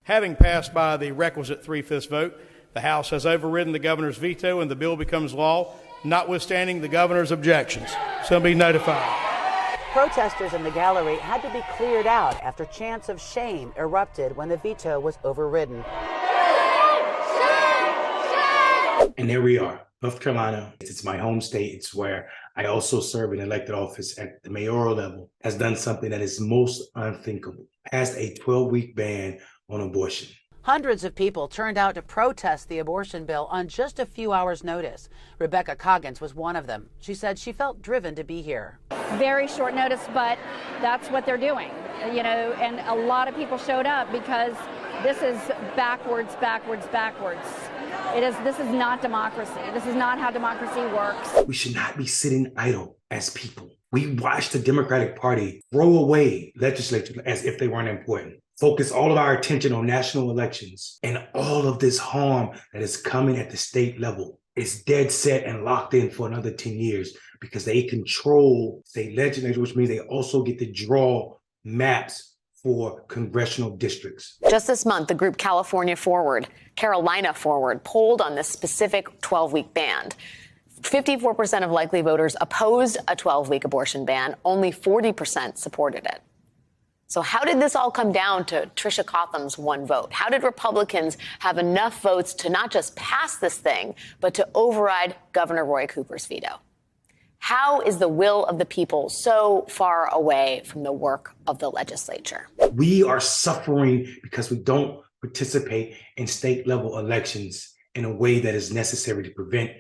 Having passed by the requisite 3/5 vote, the House has overridden the governor's veto and the bill becomes law, notwithstanding the governor's objections. So be notified. Protesters in the gallery had to be cleared out after chants of shame erupted when the veto was overridden. And there we are, North Carolina. It's my home state. It's where I also serve in elected office at the mayoral level, has done something that is most unthinkable. Passed a 12-week ban on abortion. Hundreds of people turned out to protest the abortion bill on just a few hours' notice. Rebecca Coggins was one of them. She said she felt driven to be here. Very short notice, but that's what they're doing, and a lot of people showed up because this is backwards. This is not democracy. This is not how democracy works. We should not be sitting idle as people. We watch the Democratic Party throw away legislatures as if they weren't important. Focus all of our attention on national elections, and all of this harm that is coming at the state level is dead set and locked in for another 10 years because they control state legislatures, which means they also get to draw maps for congressional districts. Just this month, the group Carolina Forward polled on this specific 12-week ban. 54% of likely voters opposed a 12-week abortion ban. Only 40% supported it. So how did this all come down to Tricia Cotham's one vote? How did Republicans have enough votes to not just pass this thing, but to override Governor Roy Cooper's veto? How is the will of the people so far away from the work of the legislature? We are suffering because we don't participate in state level elections in a way that is necessary to prevent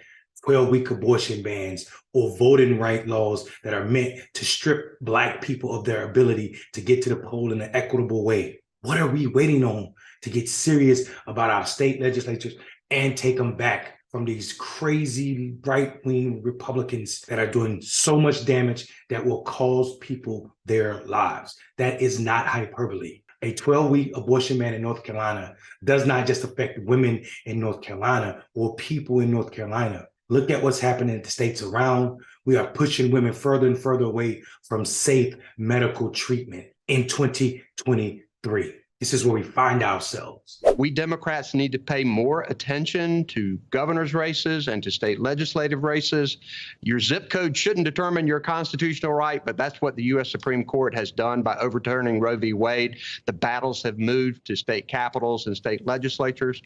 12-week abortion bans or voting right laws that are meant to strip Black people of their ability to get to the poll in an equitable way. What are we waiting on to get serious about our state legislatures and take them back from these crazy right-wing Republicans that are doing so much damage that will cause people their lives? That is not hyperbole. A 12-week abortion ban in North Carolina does not just affect women in North Carolina or people in North Carolina. Look at what's happening in the states around. We are pushing women further and further away from safe medical treatment in 2023. This is where we find ourselves. We Democrats need to pay more attention to governor's races and to state legislative races. Your zip code shouldn't determine your constitutional right, but that's what the U.S. Supreme Court has done by overturning Roe v. Wade. The battles have moved to state capitals and state legislatures.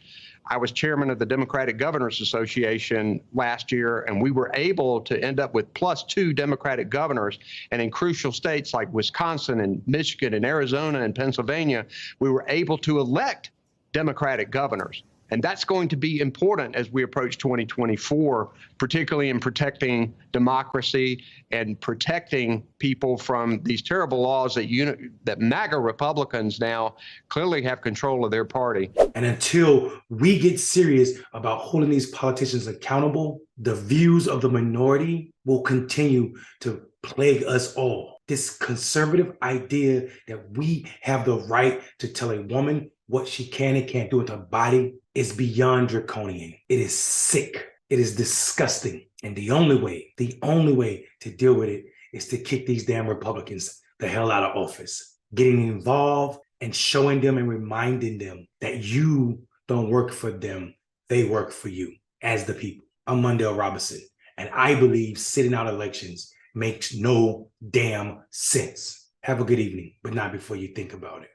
I was chairman of the Democratic Governors Association last year, and we were able to end up with +2 Democratic governors. And in crucial states like Wisconsin and Michigan and Arizona and Pennsylvania, we were able to elect Democratic governors. And that's going to be important as we approach 2024, particularly in protecting democracy and protecting people from these terrible laws that MAGA Republicans now clearly have control of their party. And until we get serious about holding these politicians accountable, the views of the minority will continue to plague us all. This conservative idea that we have the right to tell a woman what she can and can't do with her body is beyond draconian. It is sick. It is disgusting. And the only way to deal with it is to kick these damn Republicans the hell out of office. Getting involved and showing them and reminding them that you don't work for them, they work for you as the people. I'm Mondale Robinson, and I believe sitting out elections makes no damn sense. Have a good evening, but not before you think about it.